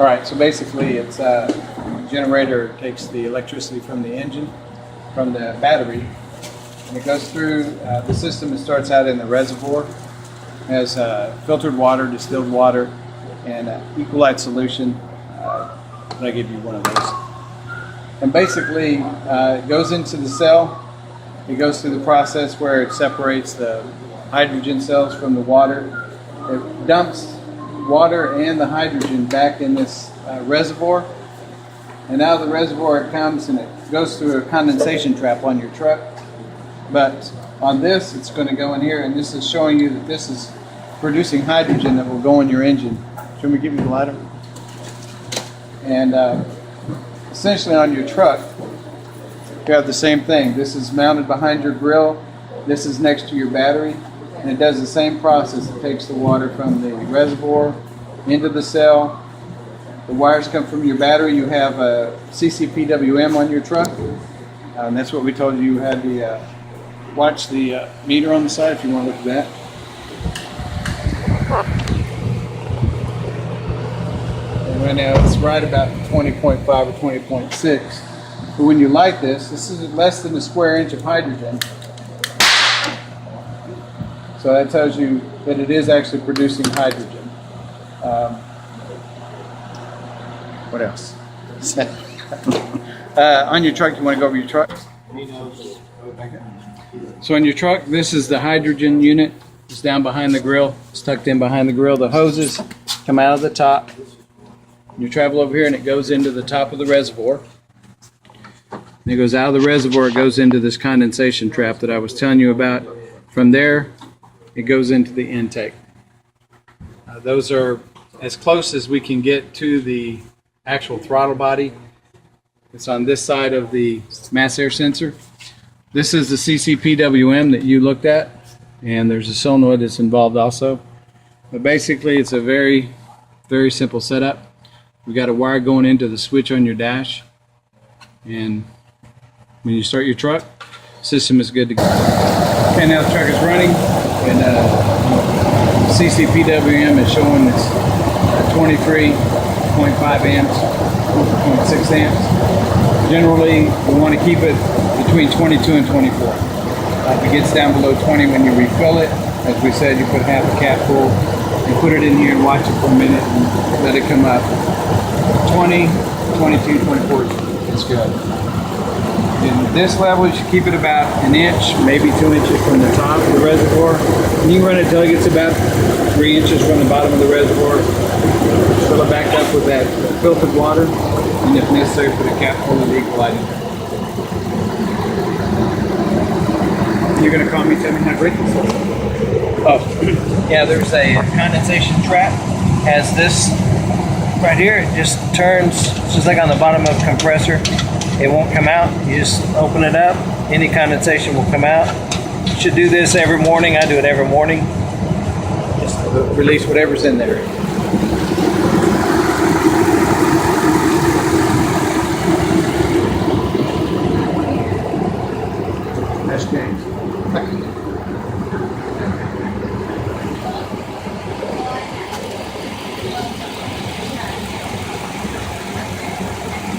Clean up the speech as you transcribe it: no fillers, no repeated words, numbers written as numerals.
All right, so basically it's a generator takes the electricity from the engine, from the battery, and it goes through the system. It starts out in the reservoir, has filtered water, distilled water, and equalyte solution. I give you one of those. And basically it goes into the cell. It goes through the process where it separates the hydrogen cells from the water. It dumps water and the hydrogen back in this reservoir, and out of the reservoir it comes and it goes through a condensation trap on your truck. But on this, it's going to go in here, and this is showing you that this is producing hydrogen that will go in your engine. Should we give you the lighter? And essentially on your truck, you have the same thing. This is mounted behind your grill. This is next to your battery. And it does the same process. It takes the water from the reservoir into the cell. The wires come from your battery. You have a CCPWM on your truck. And that's what we told you. You had the watch the meter on the side if you want to look at that. And right now it's right about 20.5 or 20.6. But when you light this is less than a square inch of hydrogen. So that tells you that it is actually producing hydrogen. What else? On your truck, you want to go over your truck? So on your truck, this is the hydrogen unit. It's down behind the grill. It's tucked in behind the grill. The hoses come out of the top. You travel over here and it goes into the top of the reservoir. And it goes out of the reservoir, it goes into this condensation trap that I was telling you about. From there, it goes into the intake. Those are as close as we can get to the actual throttle body. It's on this side of the mass air sensor. This is the CCPWM that you looked at, and there's a solenoid that's involved also. But basically it's a very, very simple setup. We've got a wire going into the switch on your dash, and when you start your truck, the system is good to go. Okay, now the truck is running, and CCPWM is showing it's 23.5 amps, 1.6 amps. Generally, we want to keep it between 22 and 24. If it gets down below 20 when you refill it, as we said, you put half a cap full, you put it in here and watch it for a minute and let it come up. 20, 22, 24 is good. In this level, you should keep it about an inch, maybe 2 inches from the top of the reservoir. And you can run it until it gets about 3 inches from the bottom of the reservoir. Fill it back up with that filtered water, and if necessary, put a cap full of equalyte in there. You're going to call me, tell me how great this is. Oh, yeah, there's a condensation trap. Has this right here. It just turns, it's just like on the bottom of a compressor. It won't come out. You just open it up, any condensation will come out. You should do this every morning. I do it every morning. Just release whatever's in there.